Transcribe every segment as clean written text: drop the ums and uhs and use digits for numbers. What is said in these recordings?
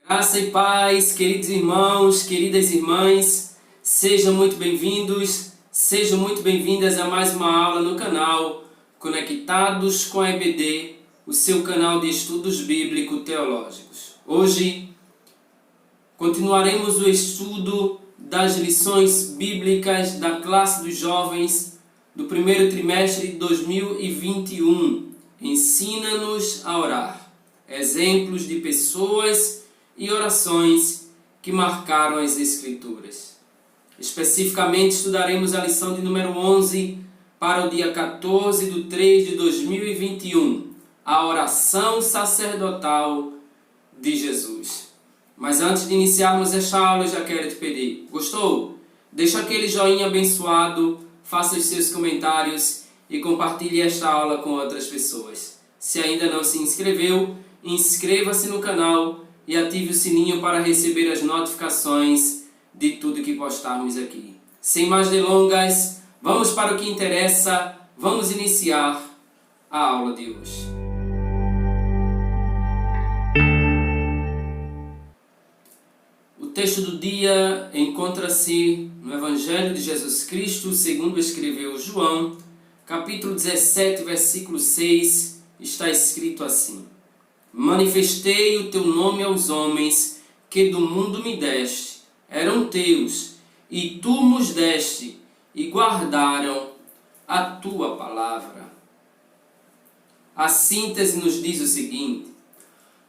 Graça e paz, queridos irmãos, queridas irmãs, sejam muito bem-vindos, sejam muito bem-vindas a mais uma aula no canal Conectados com a EBD, o seu canal de estudos bíblico-teológicos. Hoje continuaremos o estudo das lições bíblicas da classe dos jovens do primeiro trimestre de 2021. Ensina-nos a orar. Exemplos de pessoas e orações que marcaram as Escrituras. Especificamente, estudaremos a lição de número 11 para o dia 14 de 3 de 2021, a oração sacerdotal de Jesus. Mas antes de iniciarmos esta aula, eu já quero te pedir, gostou? Deixa aquele joinha abençoado, faça os seus comentários e compartilhe esta aula com outras pessoas. Se ainda não se inscreveu, inscreva-se no canal e ative o sininho para receber as notificações de tudo que postarmos aqui. Sem mais delongas, vamos para o que interessa, vamos iniciar a aula de hoje. O texto do dia encontra-se no Evangelho de Jesus Cristo, segundo escreveu João, capítulo 17, versículo 6, está escrito assim: Manifestei o teu nome aos homens que do mundo me deste, eram teus, e tu nos deste, e guardaram a tua palavra. A síntese nos diz o seguinte: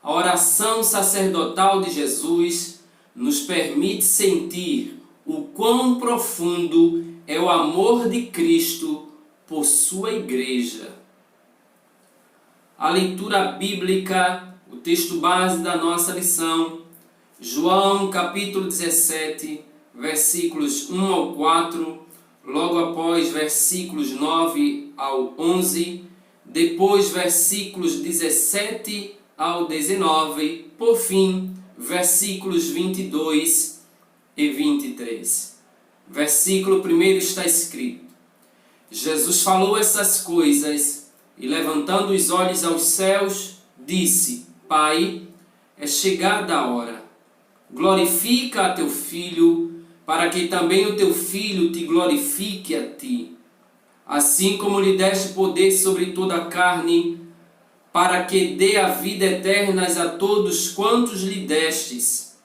a oração sacerdotal de Jesus nos permite sentir o quão profundo é o amor de Cristo por sua igreja. A leitura bíblica, o texto base da nossa lição, João capítulo 17, versículos 1 ao 4, logo após versículos 9 ao 11, depois versículos 17 ao 19, por fim, versículos 22 e 23. Versículo 1 está escrito: Jesus falou essas coisas e, levantando os olhos aos céus, disse: Pai, é chegada a hora. Glorifica a teu Filho, para que também o teu Filho te glorifique a ti. Assim como lhe deste poder sobre toda a carne, para que dê a vida eterna a todos quantos lhe destes.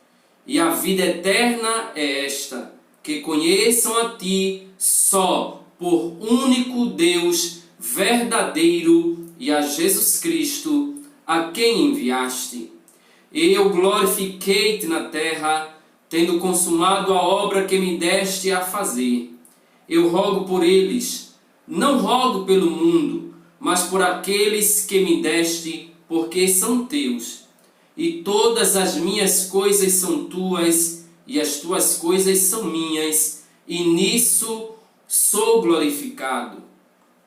E a vida eterna é esta, que conheçam a ti só por único Deus verdadeiro e a Jesus Cristo, a quem enviaste. Eu glorifiquei-te na terra, tendo consumado a obra que me deste a fazer. Eu rogo por eles, não rogo pelo mundo, mas por aqueles que me deste, porque são teus. E todas as minhas coisas são tuas, e as tuas coisas são minhas, e nisso sou glorificado.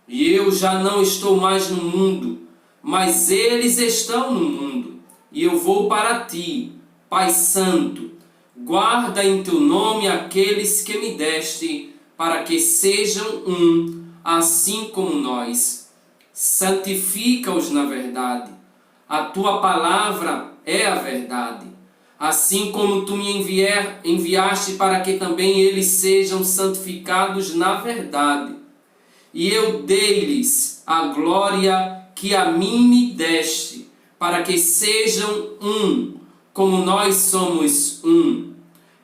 E eu já não estou mais no mundo, mas eles estão no mundo. E eu vou para ti, Pai Santo. Guarda em teu nome aqueles que me deste, para que sejam um, assim como nós. Santifica-os na verdade. A tua palavra é a verdade. Assim como tu me enviaste para que também eles sejam santificados na verdade. E eu dei-lhes a glória que a mim me deste, para que sejam um, como nós somos um.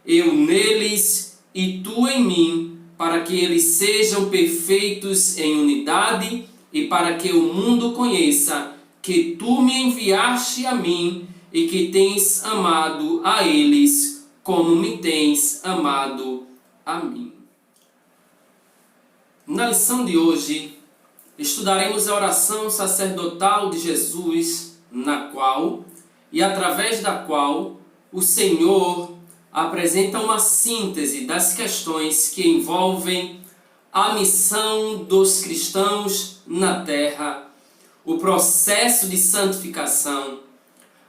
Eu neles e tu em mim, para que eles sejam perfeitos em unidade e para que o mundo conheça que tu me enviaste a mim e que tens amado a eles como me tens amado a mim. Na lição de hoje, estudaremos a oração sacerdotal de Jesus, na qual e através da qual o Senhor apresenta uma síntese das questões que envolvem a missão dos cristãos na terra, o processo de santificação,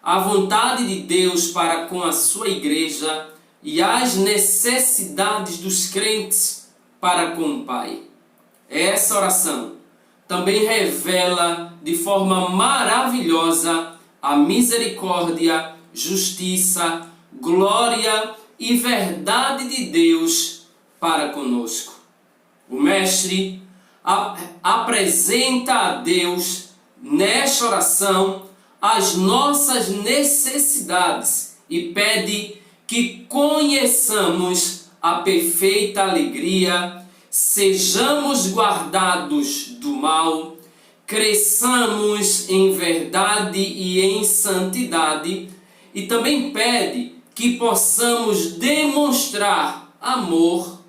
a vontade de Deus para com a sua igreja e as necessidades dos crentes para com o Pai. Essa oração também revela de forma maravilhosa a misericórdia justiça, glória e verdade de Deus para conosco. O Mestre apresenta a Deus, nesta oração, as nossas necessidades e pede que conheçamos a perfeita alegria, sejamos guardados do mal, cresçamos em verdade e em santidade, e também pede que possamos demonstrar amor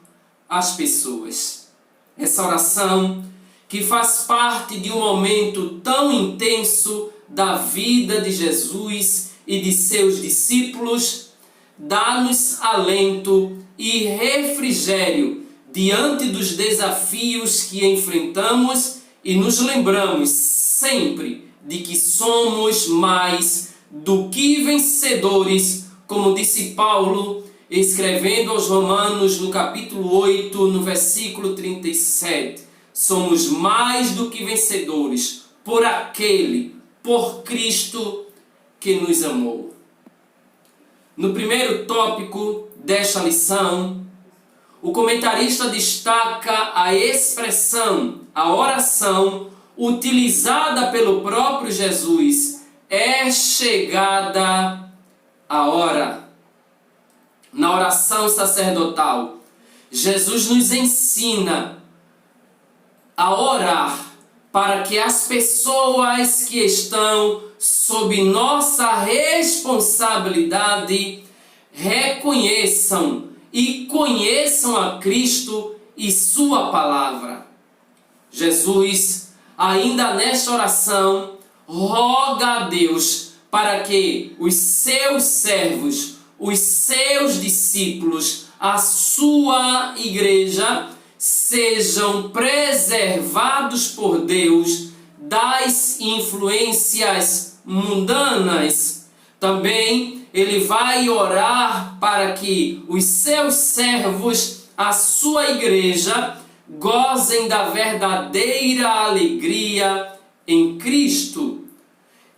às pessoas. Essa oração, que faz parte de um momento tão intenso da vida de Jesus e de seus discípulos, dá-nos alento e refrigério diante dos desafios que enfrentamos e nos lembramos sempre de que somos mais do que vencedores, como disse Paulo, escrevendo aos Romanos no capítulo 8, no versículo 37. Somos mais do que vencedores por Cristo que nos amou. No primeiro tópico desta lição, o comentarista destaca a expressão, a oração utilizada pelo próprio Jesus: é chegada a hora. Na oração sacerdotal, Jesus nos ensina a orar para que as pessoas que estão sob nossa responsabilidade reconheçam e conheçam a Cristo e sua palavra. Jesus, ainda nesta oração, roga a Deus para que os seus servos, os seus discípulos, a sua igreja, sejam preservados por Deus das influências mundanas. Também ele vai orar para que os seus servos, a sua igreja, gozem da verdadeira alegria em Cristo,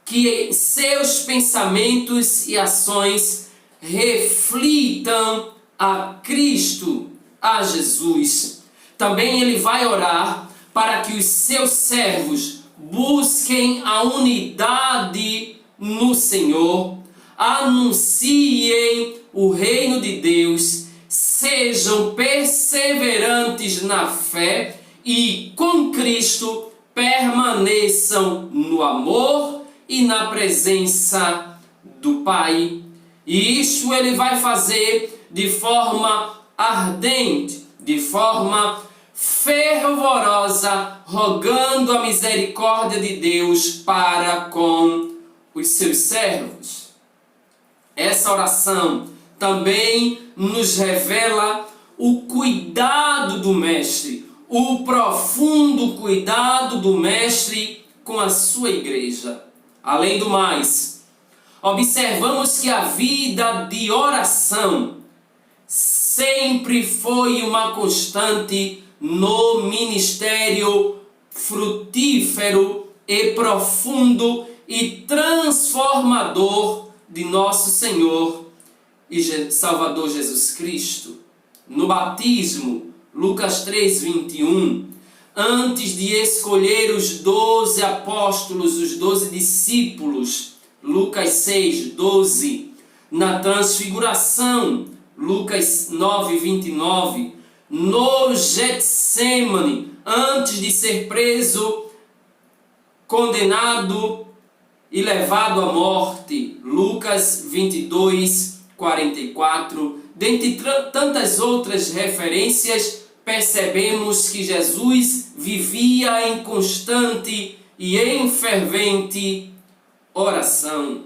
que seus pensamentos e ações reflitam a Cristo, a Jesus. Também ele vai orar para que os seus servos busquem a unidade no Senhor, anunciem o reino de Deus, sejam perseverantes na fé e com Cristo permaneçam no amor e na presença do Pai. E isso ele vai fazer de forma ardente, de forma fervorosa, rogando a misericórdia de Deus para com os seus servos. Essa oração também nos revela o cuidado do Mestre, o profundo cuidado do Mestre com a sua igreja. Além do mais, observamos que a vida de oração sempre foi uma constante no ministério frutífero e profundo e transformador de nosso Senhor e Salvador Jesus Cristo. No batismo, Lucas 3:21, antes de escolher os 12 apóstolos, os 12 discípulos, Lucas 6:12, na transfiguração, Lucas 9:29, no Getsêmani, antes de ser preso, condenado e levado à morte, Lucas 22:44, dentre tantas outras referências, percebemos que Jesus vivia em constante e em fervente oração.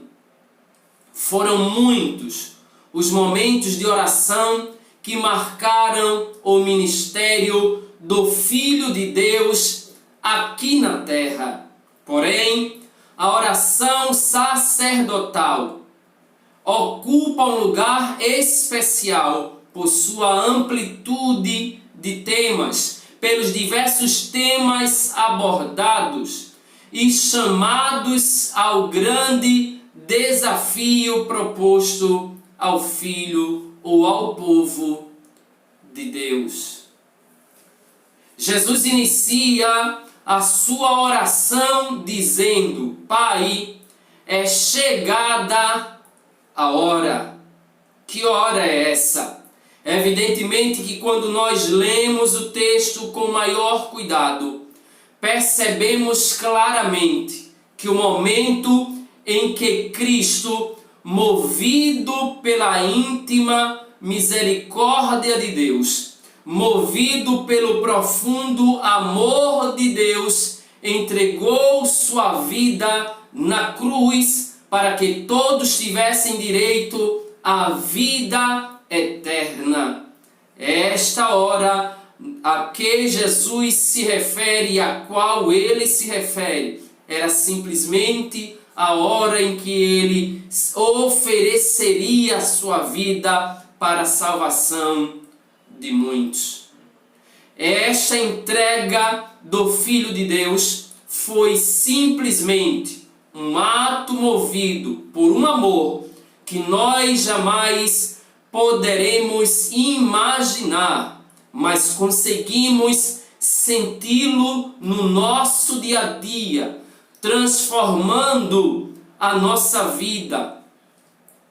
Foram muitos os momentos de oração que marcaram o ministério do Filho de Deus aqui na terra. Porém, a oração sacerdotal ocupa um lugar especial por sua amplitude de temas, pelos diversos temas abordados e chamados ao grande desafio proposto ao Filho ou ao povo de Deus. Jesus inicia a sua oração dizendo: Pai, é chegada a hora. Que hora é essa? Evidentemente que quando nós lemos o texto com maior cuidado, percebemos claramente que o momento em que Cristo, movido pela íntima misericórdia de Deus, movido pelo profundo amor de Deus, entregou sua vida na cruz para que todos tivessem direito à vida eterna. Esta hora a que Jesus se refere, a qual ele se refere, era simplesmente a hora em que ele ofereceria a sua vida para a salvação de muitos. Esta entrega do Filho de Deus foi simplesmente um ato movido por um amor que nós jamais poderemos imaginar, mas conseguimos senti-lo no nosso dia a dia, transformando a nossa vida,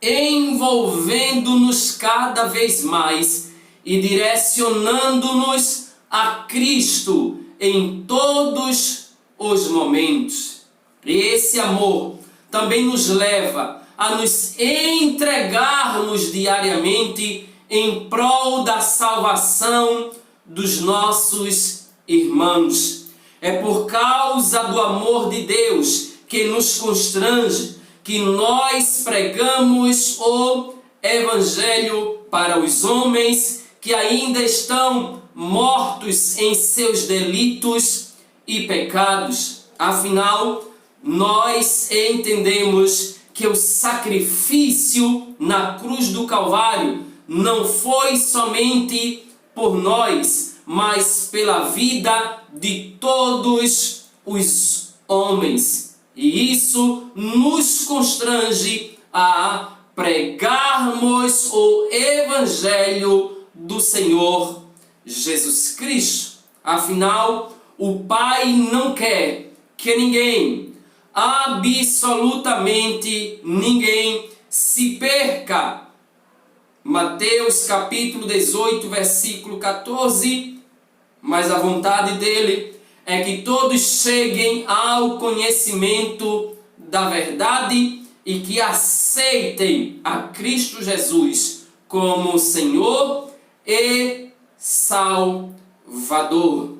envolvendo-nos cada vez mais e direcionando-nos a Cristo em todos os momentos. Esse amor também nos leva a nos entregarmos diariamente em prol da salvação dos nossos irmãos. É por causa do amor de Deus que nos constrange que nós pregamos o Evangelho para os homens que ainda estão mortos em seus delitos e pecados. Afinal, nós entendemos que o sacrifício na cruz do Calvário não foi somente por nós, mas pela vida de todos os homens. E isso nos constrange a pregarmos o Evangelho do Senhor Jesus Cristo. Afinal, o Pai não quer que ninguém, absolutamente ninguém, se perca. Mateus capítulo 18, versículo 14, mas a vontade dele é que todos cheguem ao conhecimento da verdade e que aceitem a Cristo Jesus como Senhor e Salvador.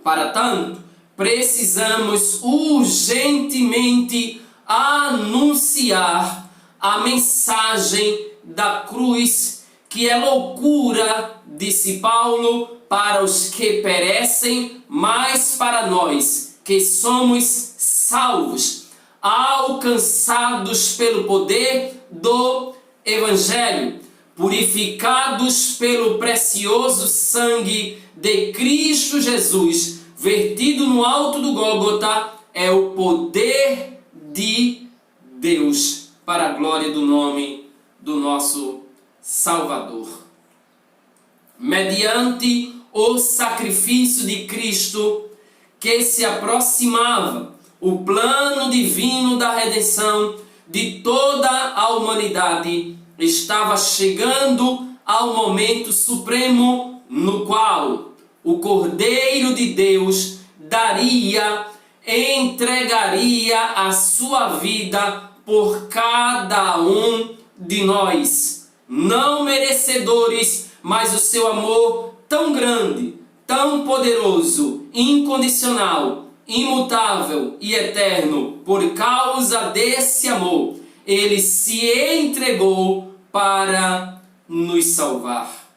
Para tanto, precisamos urgentemente anunciar a mensagem da cruz, que é loucura, disse Paulo, para os que perecem, mas para nós que somos salvos, alcançados pelo poder do Evangelho, purificados pelo precioso sangue de Cristo Jesus, vertido no alto do Gólgota, é o poder de Deus para a glória do nome do nosso Salvador. Mediante o sacrifício de Cristo, que se aproximava o plano divino da redenção de toda a humanidade, estava chegando ao momento supremo no qual o Cordeiro de Deus entregaria a sua vida por cada um de nós, não merecedores, mas o seu amor tão grande, tão poderoso, incondicional, imutável e eterno. Por causa desse amor, ele se entregou para nos salvar.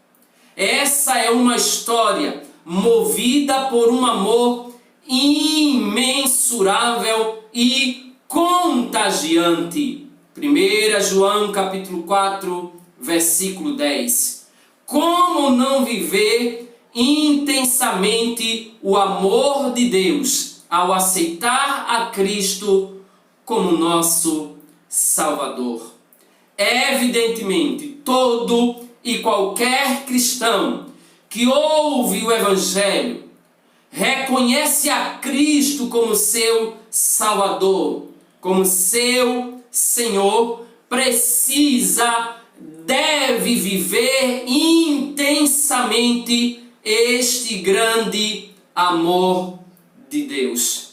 Essa é uma história movida por um amor imensurável e contagiante. 1 João capítulo 4, versículo 10. Como não viver intensamente o amor de Deus ao aceitar a Cristo como nosso Salvador. Evidentemente, todo e qualquer cristão que ouve o Evangelho, reconhece a Cristo como seu Salvador, como seu Senhor, deve viver intensamente este grande amor de Deus.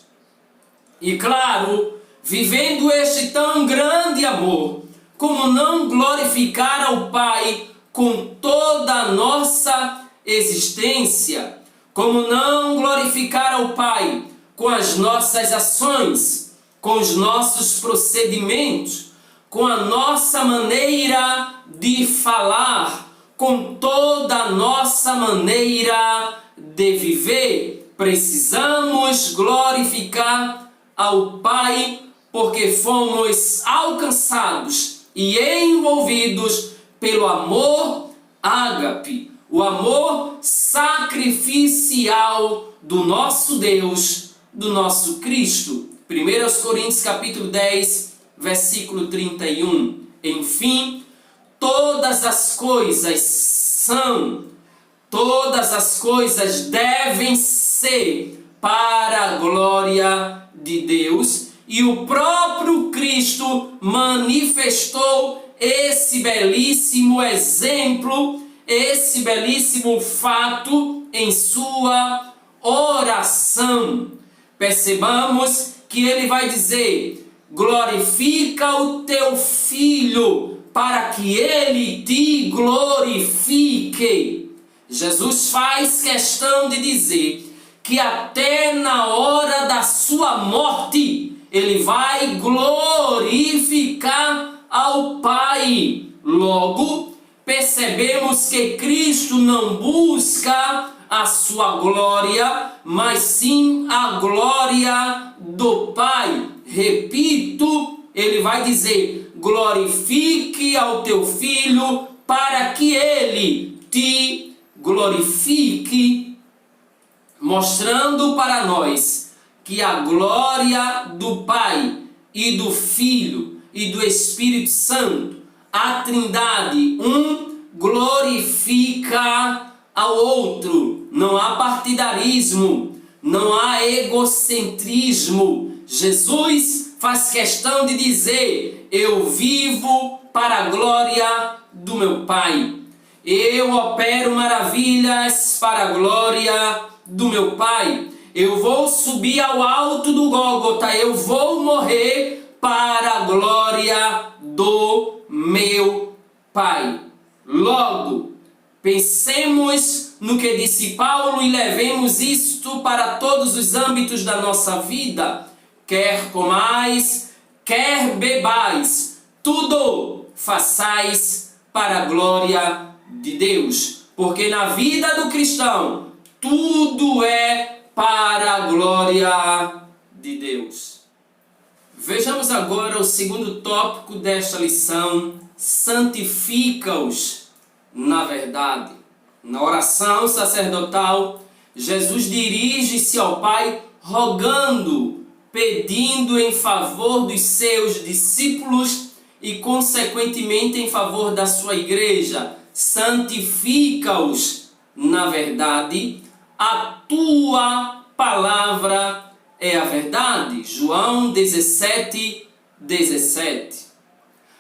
E claro, vivendo este tão grande amor, como não glorificar ao Pai com toda a nossa existência? Como não glorificar ao Pai com as nossas ações, com os nossos procedimentos, com a nossa maneira de falar, com toda a nossa maneira de viver? Precisamos glorificar ao Pai porque fomos alcançados e envolvidos pelo amor ágape, o amor sacrificial do nosso Deus, do nosso Cristo. 1 Coríntios capítulo 10, versículo 31. Enfim, todas as coisas devem ser para a glória de Deus, e o próprio Cristo manifestou esse belíssimo exemplo, esse belíssimo fato em sua oração. Percebamos que ele vai dizer: glorifica o teu filho, para que ele te glorifique. Jesus faz questão de dizer que até na hora da sua morte, ele vai glorificar ao Pai. Logo, percebemos que Cristo não busca a sua glória, mas sim a glória do Pai. Repito, ele vai dizer: glorifique ao teu filho, para que ele te glorifique, mostrando para nós que a glória do Pai e do Filho e do Espírito Santo, a Trindade, um glorifica ao outro. Não há partidarismo, não há egocentrismo. Jesus faz questão de dizer: eu vivo para a glória do meu Pai. Eu opero maravilhas para a glória do meu Pai. Eu vou subir ao alto do Gólgota, eu vou morrer para a glória do meu Pai. Logo, pensemos no que disse Paulo e levemos isto para todos os âmbitos da nossa vida. Quer comais, quer bebais, tudo façais para a glória de Deus. Porque na vida do cristão, tudo é para a glória de Deus. Vejamos agora o segundo tópico desta lição: santifica-os na verdade. Na oração sacerdotal, Jesus dirige-se ao Pai rogando, pedindo em favor dos seus discípulos e consequentemente em favor da sua igreja: santifica-os na verdade. A tua palavra é a verdade. João 17, 17.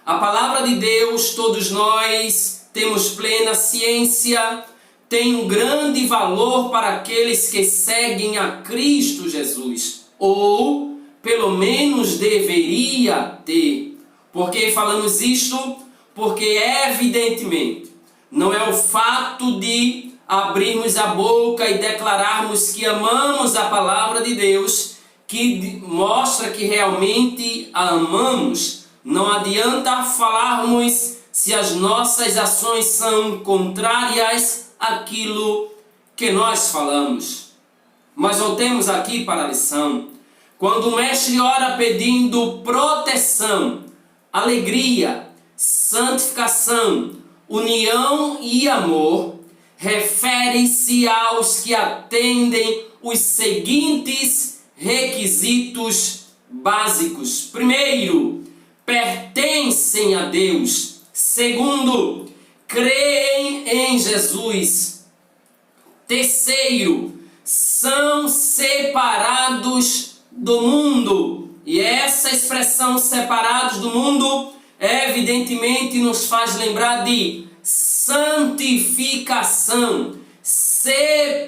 A palavra de Deus, todos nós temos plena ciência, tem um grande valor para aqueles que seguem a Cristo Jesus. Ou, pelo menos, deveria ter. Por que falamos isto? Porque, evidentemente, não é o fato de abrirmos a boca e declararmos que amamos a palavra de Deus que mostra que realmente a amamos. Não adianta falarmos se as nossas ações são contrárias àquilo que nós falamos. Mas voltemos aqui para a lição. Quando o mestre ora pedindo proteção, alegria, santificação, união e amor, refere-se aos que atendem os seguintes requisitos básicos. Primeiro, pertencem a Deus. Segundo, creem em Jesus. Terceiro, são separados do mundo. E essa expressão separados do mundo evidentemente nos faz lembrar de santificação, separação.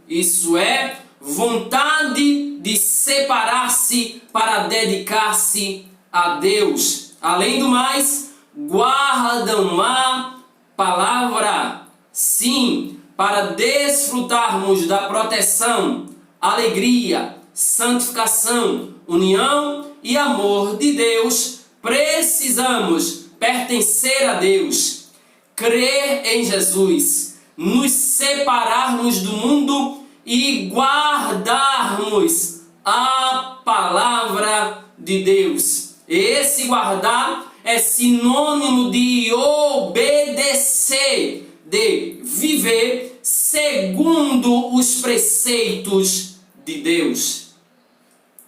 Isso é, vontade de separar-se para dedicar-se a Deus. Além do mais, guardam a palavra. Sim, para desfrutarmos da proteção, alegria, santificação, união e amor de Deus, precisamos pertencer a Deus, crer em Jesus, nos separarmos do mundo e guardarmos a palavra de Deus. Esse guardar é sinônimo de obedecer, de viver segundo os preceitos de Deus.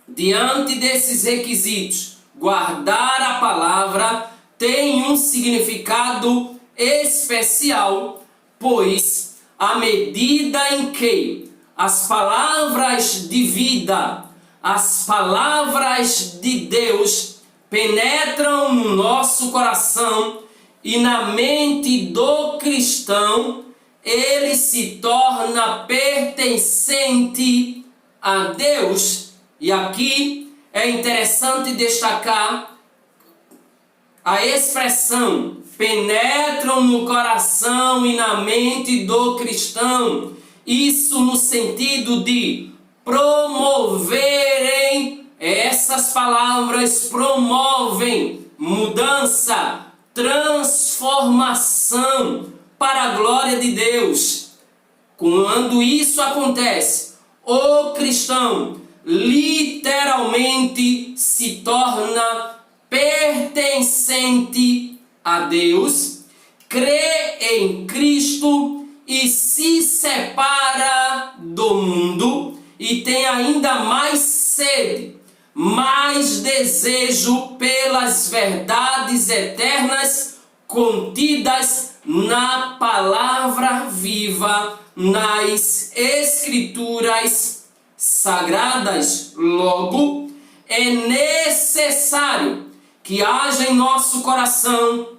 Diante desses requisitos, guardar a palavra tem um significado especial, pois à medida em que as palavras de vida, as palavras de Deus penetram no nosso coração e na mente do cristão, ele se torna pertencente a Deus. E aqui é interessante destacar a expressão penetram no coração e na mente do cristão. Isso no sentido de promoverem, essas palavras promovem mudança, transformação para a glória de Deus. Quando isso acontece, o cristão literalmente se torna pertencente a Deus, crê em Cristo e se separa do mundo e tem ainda mais sede, mais desejo pelas verdades eternas contidas na palavra viva, nas Escrituras sagradas. Logo, é necessário que haja em nosso coração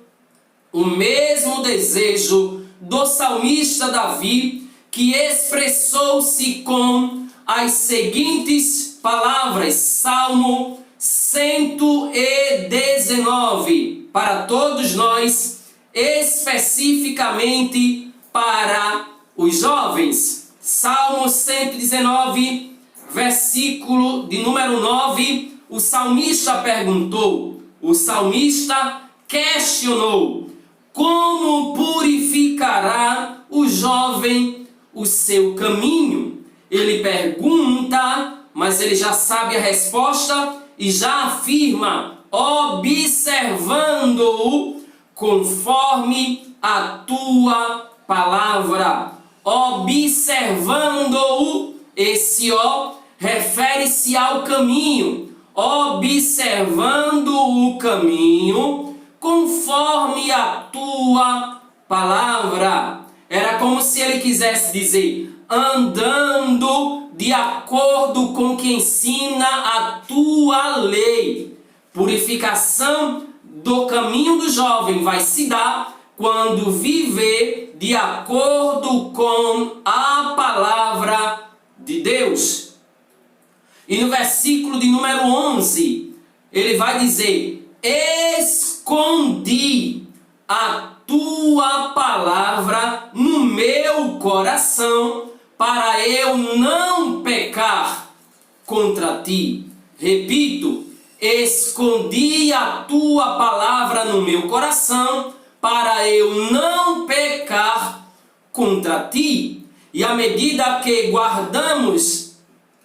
o mesmo desejo do salmista Davi, que expressou-se com as seguintes palavras, Salmo 119, para todos nós, especificamente para os jovens. Salmo 119, versículo de número 9, o salmista perguntou, o salmista questionou: como purificará o jovem o seu caminho? Ele pergunta, mas ele já sabe a resposta e já afirma, observando-o conforme a tua palavra. Observando-o, esse ó refere-se ao caminho. Observando o caminho conforme a tua palavra. Era como se ele quisesse dizer, andando de acordo com o que ensina a tua lei. Purificação do caminho do jovem vai se dar quando viver de acordo com a palavra de Deus. E no versículo de número 11, ele vai dizer, escondi a tua palavra no meu coração, para eu não pecar contra ti. Repito, escondi a tua palavra no meu coração, para eu não pecar contra ti. E à medida que guardamos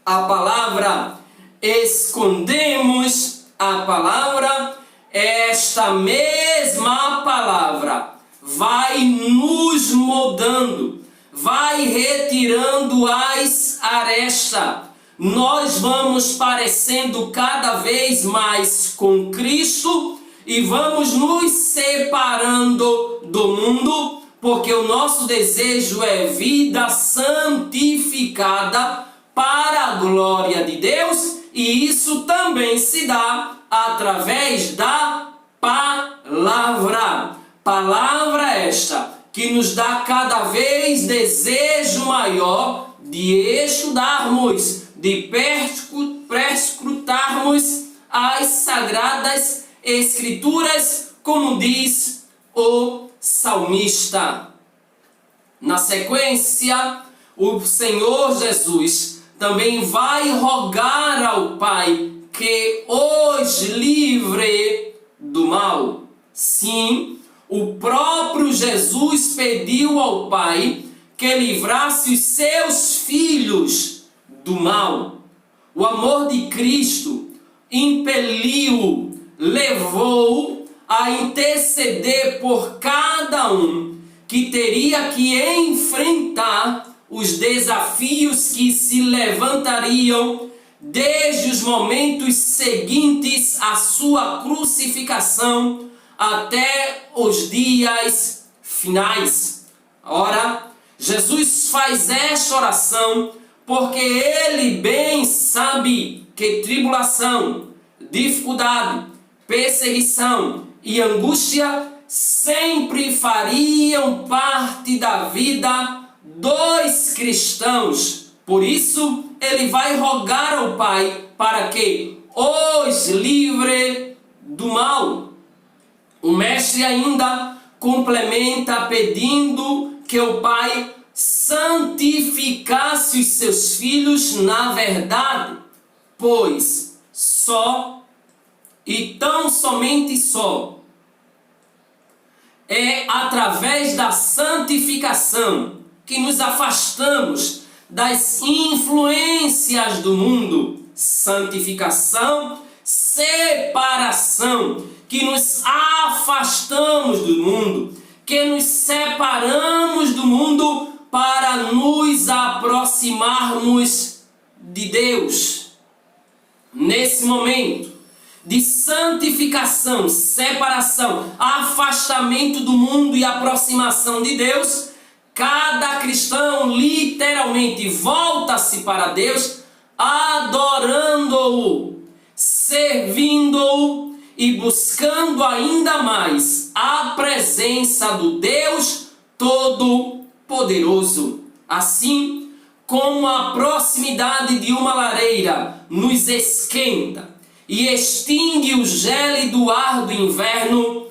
a palavra, escondemos a palavra, esta mesma palavra vai nos moldando, vai retirando as arestas, nós vamos parecendo cada vez mais com Cristo e vamos nos separando do mundo, porque o nosso desejo é vida santificada para a glória de Deus, e isso também se dá através da palavra. Palavra esta que nos dá cada vez desejo maior de estudarmos, de perscrutarmos as sagradas Escrituras, como diz o salmista. Na sequência, o Senhor Jesus também vai rogar ao Pai que os livre do mal. Sim, o próprio Jesus pediu ao Pai que livrasse os seus filhos do mal. O amor de Cristo impeliu, levou a interceder por cada um que teria que enfrentar os desafios que se levantariam desde os momentos seguintes à sua crucificação até os dias finais. Ora, Jesus faz esta oração porque ele bem sabe que tribulação, dificuldade, perseguição e angústia sempre fariam parte da vida dos cristãos. Por isso, ele vai rogar ao Pai para que os livre do mal. O mestre ainda complementa pedindo que o Pai santificasse os seus filhos na verdade, pois só e tão somente só é através da santificação que nos afastamos das influências do mundo. Santificação, separação, que nos afastamos do mundo, que nos separamos do mundo para nos aproximarmos de Deus. Nesse momento de santificação, separação, afastamento do mundo e aproximação de Deus, cada cristão literalmente volta-se para Deus, adorando-o, servindo-o e buscando ainda mais a presença do Deus Todo-Poderoso. Assim como a proximidade de uma lareira nos esquenta e extingue o gélido ar do inverno,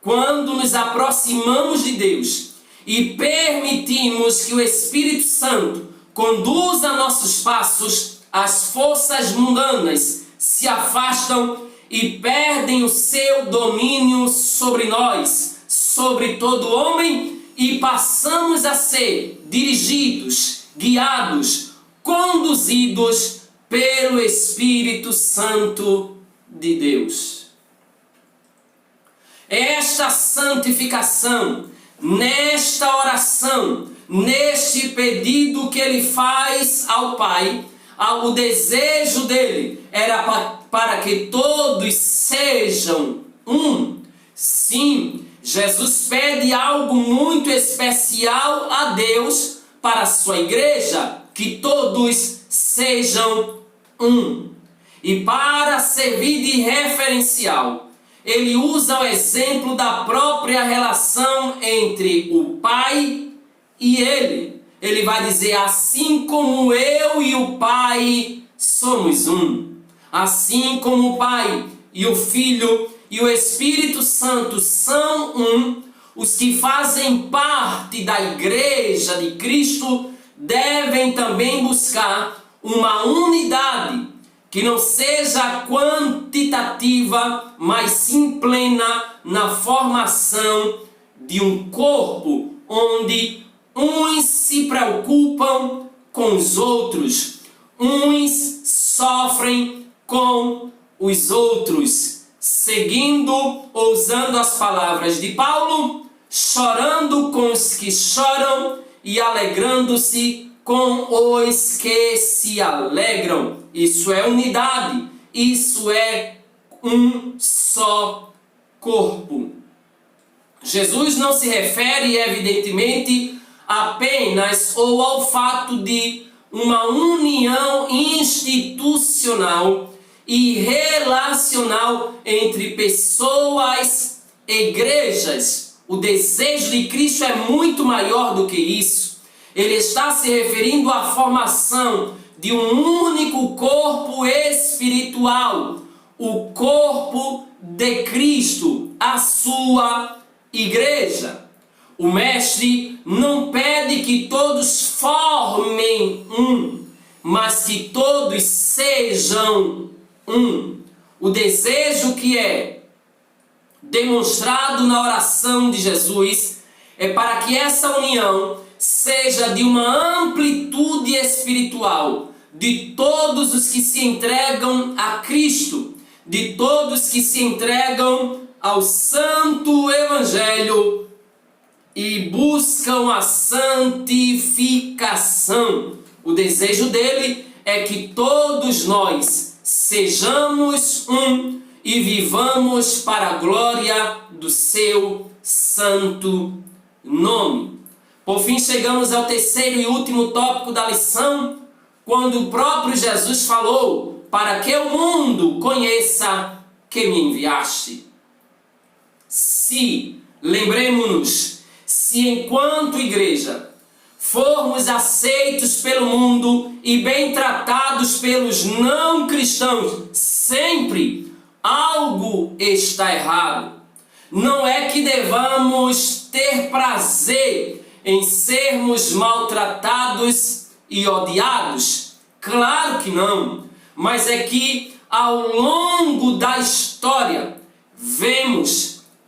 quando nos aproximamos de Deus e permitimos que o Espírito Santo conduza nossos passos, as forças mundanas se afastam e perdem o seu domínio sobre nós, sobre todo homem, e passamos a ser dirigidos, guiados, conduzidos pelo Espírito Santo de Deus. Esta santificação, nesta oração, neste pedido que ele faz ao Pai, o desejo dele era para que todos sejam um. Sim, Jesus pede algo muito especial a Deus para a sua igreja, que todos sejam um. E para servir de referencial, ele usa o exemplo da própria relação entre o Pai e ele. Ele vai dizer: assim como eu e o Pai somos um. Assim como o Pai e o Filho e o Espírito Santo são um, os que fazem parte da Igreja de Cristo devem também buscar uma unidade que não seja quantitativa, mas sim plena na formação de um corpo onde uns se preocupam com os outros, uns sofrem com os outros, seguindo ou usando as palavras de Paulo, chorando com os que choram e alegrando-se com os que se alegram. Isso é unidade, isso é um só corpo. Jesus não se refere, evidentemente, apenas ou ao fato de uma união institucional e relacional entre pessoas, igrejas. O desejo de Cristo é muito maior do que isso. Ele está se referindo à formação de um único corpo espiritual, o corpo de Cristo, a sua igreja. O mestre não pede que todos formem um, mas que todos sejam um. O desejo que é demonstrado na oração de Jesus é para que essa união seja de uma amplitude espiritual, de todos os que se entregam a Cristo, de todos que se entregam ao Santo Evangelho e buscam a santificação. O desejo dele é que todos nós sejamos um e vivamos para a glória do seu santo nome. Por fim, chegamos ao terceiro e último tópico da lição, quando o próprio Jesus falou: para que o mundo conheça que me enviaste. Lembremos-nos, se enquanto igreja formos aceitos pelo mundo e bem tratados pelos não cristãos, sempre algo está errado. Não é que devamos ter prazer em sermos maltratados e odiados. Claro que não. Mas é que ao longo da história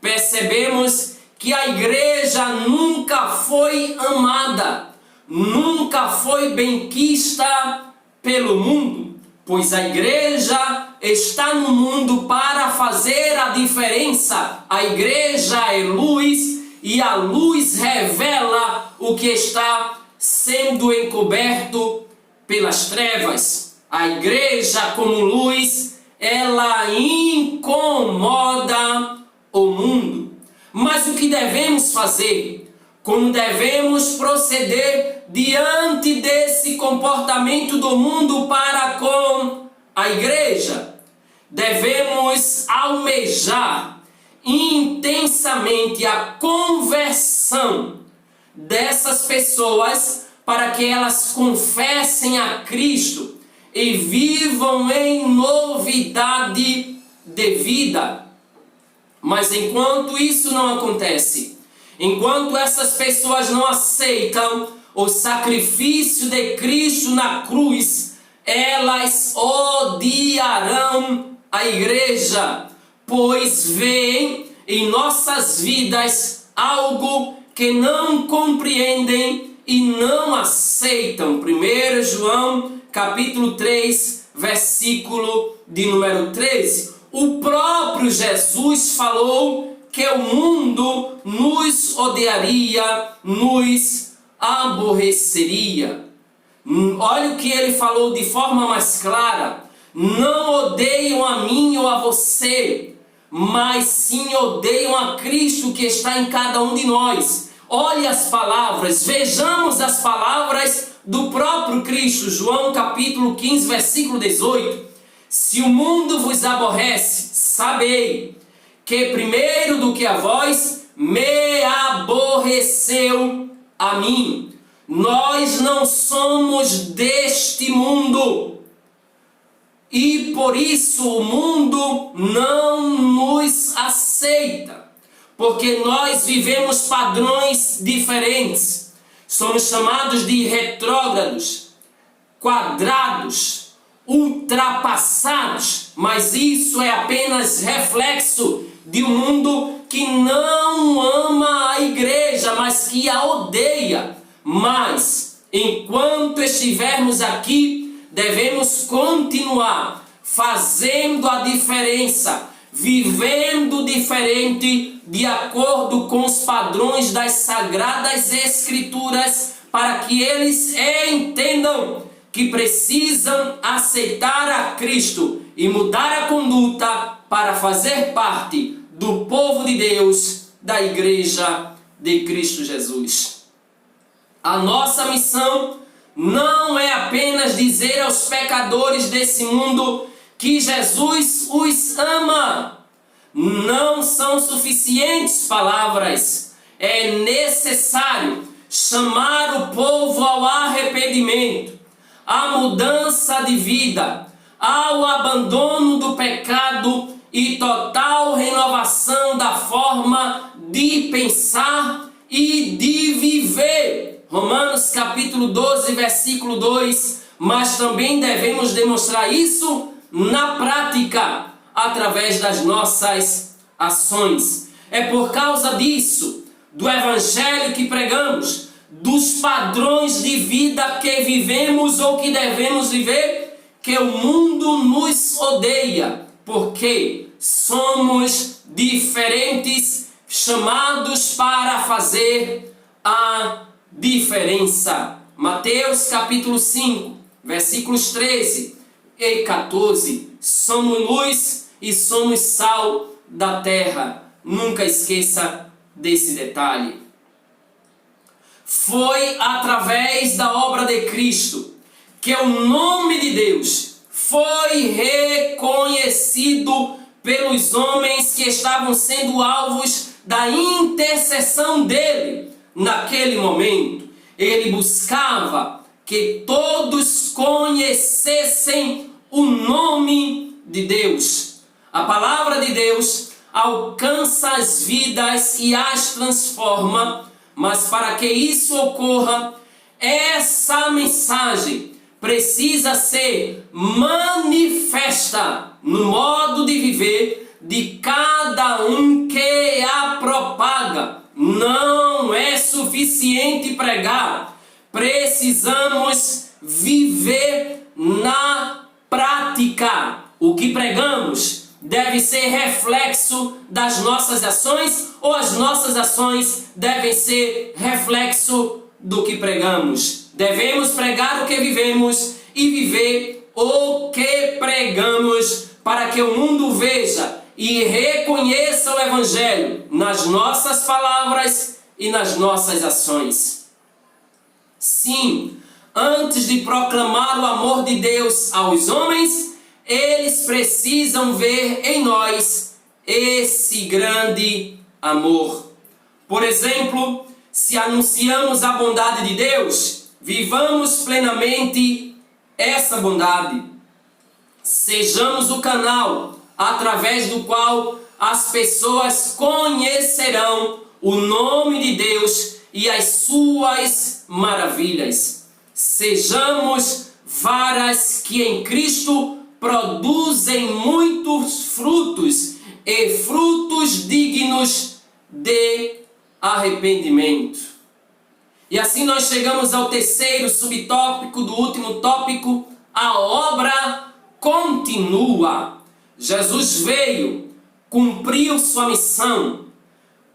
percebemos que a igreja nunca foi amada, nunca foi benquista pelo mundo, pois a igreja está no mundo para fazer a diferença. A igreja é luz e a luz revela o que está sendo encoberto pelas trevas. A igreja, como luz, ela incomoda o mundo. Mas o que devemos fazer? Como devemos proceder diante desse comportamento do mundo para com a igreja? Devemos almejar intensamente a conversão dessas pessoas para que elas confessem a Cristo e vivam em novidade de vida. Mas enquanto isso não acontece, enquanto essas pessoas não aceitam o sacrifício de Cristo na cruz, elas odiarão a igreja, pois veem em nossas vidas algo que não compreendem e não aceitam. 1 João capítulo 3, versículo de número 13. O próprio Jesus falou que o mundo nos odiaria, nos aborreceria. Olha o que ele falou de forma mais clara: não odeiam a mim ou a você, mas sim odeiam a Cristo que está em cada um de nós. Olhe as palavras, vejamos as palavras do próprio Cristo. João capítulo 15, versículo 18. Se o mundo vos aborrece, sabei que primeiro do que a vós, me aborreceu a mim. Nós não somos deste mundo, e por isso o mundo não nos aceita, porque nós vivemos padrões diferentes. Somos chamados de retrógrados, quadrados, ultrapassados, mas isso é apenas reflexo de um mundo que não ama a igreja, mas que a odeia. Mas, enquanto estivermos aqui, devemos continuar fazendo a diferença, vivendo diferente, de acordo com os padrões das Sagradas Escrituras, para que eles entendam que precisam aceitar a Cristo e mudar a conduta para fazer parte do povo de Deus, da Igreja de Cristo Jesus. A nossa missão não é apenas dizer aos pecadores desse mundo que Jesus os ama. Não são suficientes palavras. É necessário chamar o povo ao arrependimento, à mudança de vida, ao abandono do pecado e total renovação da forma de pensar e de viver. Romanos capítulo 12, versículo 2. Mas também devemos demonstrar isso na prática, através das nossas ações. É por causa disso, do evangelho que pregamos, dos padrões de vida que vivemos ou que devemos viver, que o mundo nos odeia, porque somos diferentes, chamados para fazer a diferença. Mateus capítulo 5, versículos 13 e 14. Somos luz e somos sal da terra. Nunca esqueça desse detalhe. Foi através da obra de Cristo que o nome de Deus foi reconhecido pelos homens que estavam sendo alvos da intercessão dele. Naquele momento, ele buscava que todos conhecessem o nome de Deus. A palavra de Deus alcança as vidas e as transforma, mas para que isso ocorra, essa mensagem precisa ser manifesta no modo de viver de cada um que a propaga. Não é suficiente pregar, precisamos viver na prática. O que pregamos deve ser reflexo das nossas ações, ou as nossas ações devem ser reflexo do que pregamos. Devemos pregar o que vivemos e viver o que pregamos, para que o mundo veja e reconheça o Evangelho nas nossas palavras e nas nossas ações. Sim, antes de proclamar o amor de Deus aos homens, eles precisam ver em nós esse grande amor. Por exemplo, se anunciamos a bondade de Deus, vivamos plenamente essa bondade. Sejamos o canal através do qual as pessoas conhecerão o nome de Deus e as suas maravilhas. Sejamos varas que em Cristo produzem muitos frutos e frutos dignos de arrependimento. E assim nós chegamos ao terceiro subtópico do último tópico: a obra continua. Jesus veio, cumpriu sua missão,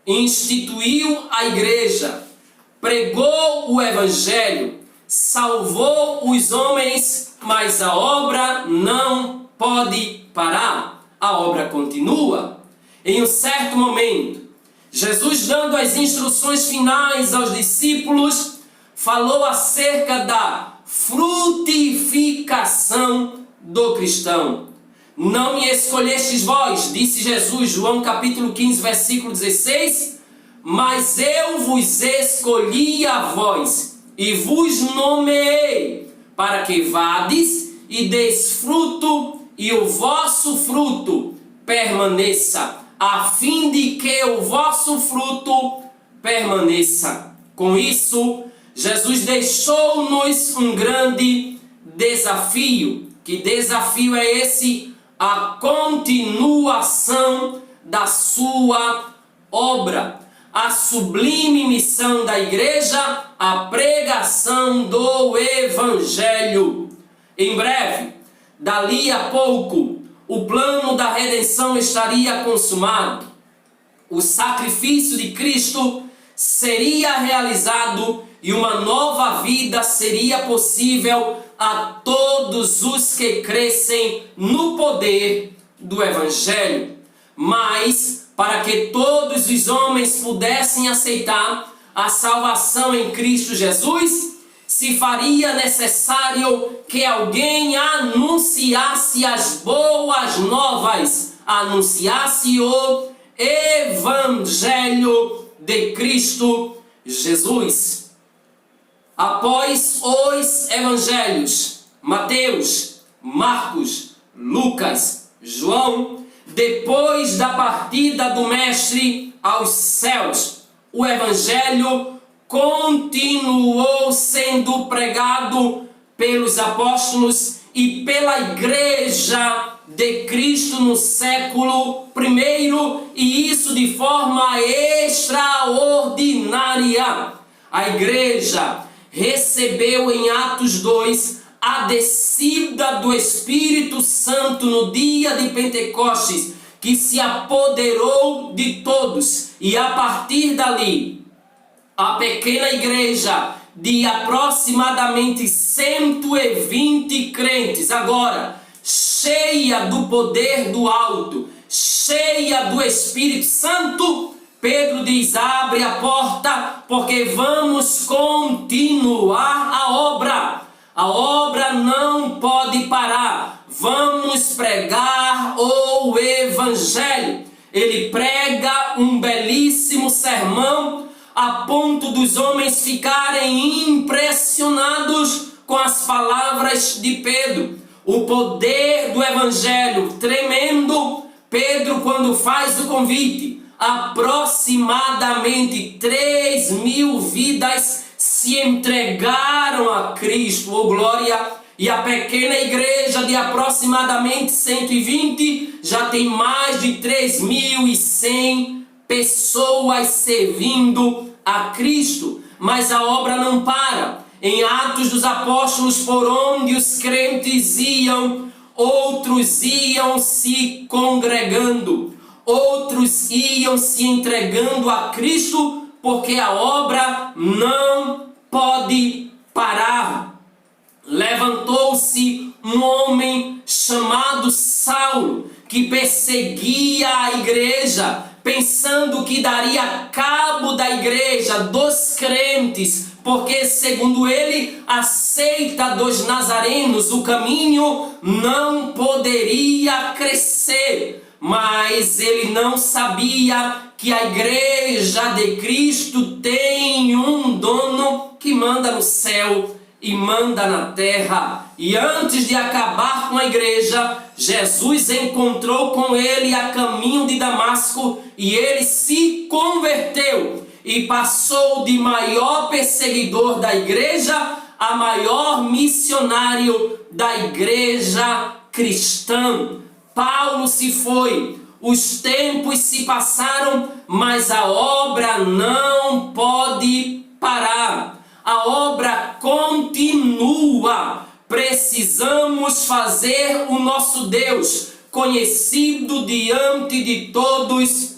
instituiu a igreja, pregou o evangelho, salvou os homens, mas a obra não pode parar. A obra continua. Em um certo momento, Jesus, dando as instruções finais aos discípulos, falou acerca da frutificação do cristão. Não me escolhestes vós, disse Jesus, João capítulo 15, versículo 16, mas eu vos escolhi a vós e vos nomeei para que vades e deis fruto e o vosso fruto permaneça, a fim de que o vosso fruto permaneça. Com isso, Jesus deixou-nos um grande desafio. Que desafio é esse? A continuação da sua obra. A sublime missão da igreja, a pregação do evangelho. Em breve, dali a pouco, o plano da redenção estaria consumado. O sacrifício de Cristo seria realizado e uma nova vida seria possível a todos os que crescem no poder do Evangelho. Mas, para que todos os homens pudessem aceitar a salvação em Cristo Jesus, se faria necessário que alguém anunciasse as boas novas, anunciasse o Evangelho de Cristo Jesus. Após os evangelhos, Mateus, Marcos, Lucas, João, depois da partida do Mestre aos céus, o Evangelho continuou sendo pregado pelos apóstolos e pela Igreja de Cristo no século I, e isso de forma extraordinária. A Igreja recebeu em Atos 2 a descida do Espírito Santo no dia de Pentecostes, que se apoderou de todos, e a partir dali, a pequena igreja de aproximadamente 120 crentes, agora cheia do poder do alto, cheia do Espírito Santo, Pedro diz: abre a porta, porque vamos continuar a obra. A obra não pode parar. Vamos pregar o Evangelho. Ele prega um belíssimo sermão, a ponto dos homens ficarem impressionados com as palavras de Pedro. O poder do Evangelho tremendo. Pedro, quando faz o convite, aproximadamente 3.000 vidas se entregaram a Cristo, oh glória! E a pequena igreja de aproximadamente 120 já tem mais de 3.100 pessoas servindo a Cristo. Mas a obra não para. Em Atos dos Apóstolos, por onde os crentes iam, outros iam se congregando, outros iam se entregando a Cristo, porque a obra não pode parar. Levantou-se um homem chamado Saulo, que perseguia a igreja, pensando que daria cabo da igreja, dos crentes, porque, segundo ele, a seita dos nazarenos, o caminho, não poderia crescer. Mas ele não sabia que a igreja de Cristo tem um dono que manda no céu e manda na terra. E antes de acabar com a igreja, Jesus encontrou com ele a caminho de Damasco, e ele se converteu e passou de maior perseguidor da igreja a maior missionário da igreja cristã. Paulo se foi, os tempos se passaram, mas a obra não pode parar. A obra continua. Precisamos fazer o nosso Deus conhecido diante de todos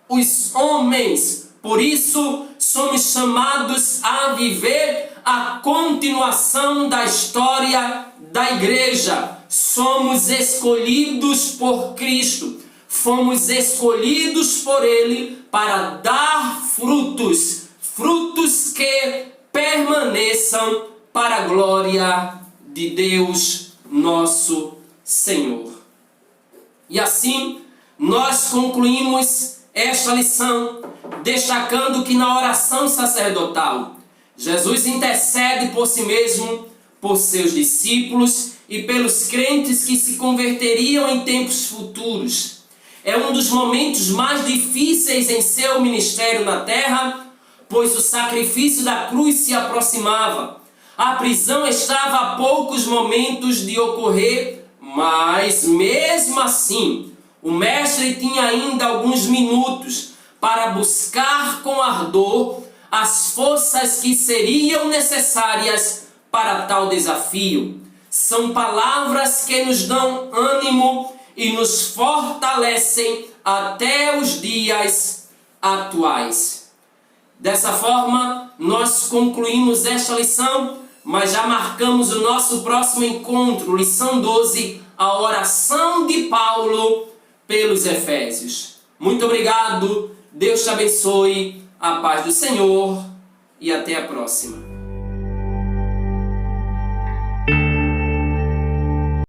os homens. Por isso, somos chamados a viver a continuação da história da igreja. Somos escolhidos por Cristo. Fomos escolhidos por Ele para dar frutos. Frutos que permaneçam para a glória de Deus, nosso Senhor. E assim, nós concluímos esta lição, destacando que na oração sacerdotal, Jesus intercede por si mesmo, por seus discípulos e pelos crentes que se converteriam em tempos futuros. É um dos momentos mais difíceis em seu ministério na terra, pois o sacrifício da cruz se aproximava. A prisão estava a poucos momentos de ocorrer, mas mesmo assim, o mestre tinha ainda alguns minutos para buscar com ardor as forças que seriam necessárias para tal desafio. São palavras que nos dão ânimo e nos fortalecem até os dias atuais. Dessa forma, nós concluímos esta lição, mas já marcamos o nosso próximo encontro, lição 12, a oração de Paulo pelos Efésios. Muito obrigado, Deus te abençoe, a paz do Senhor e até a próxima.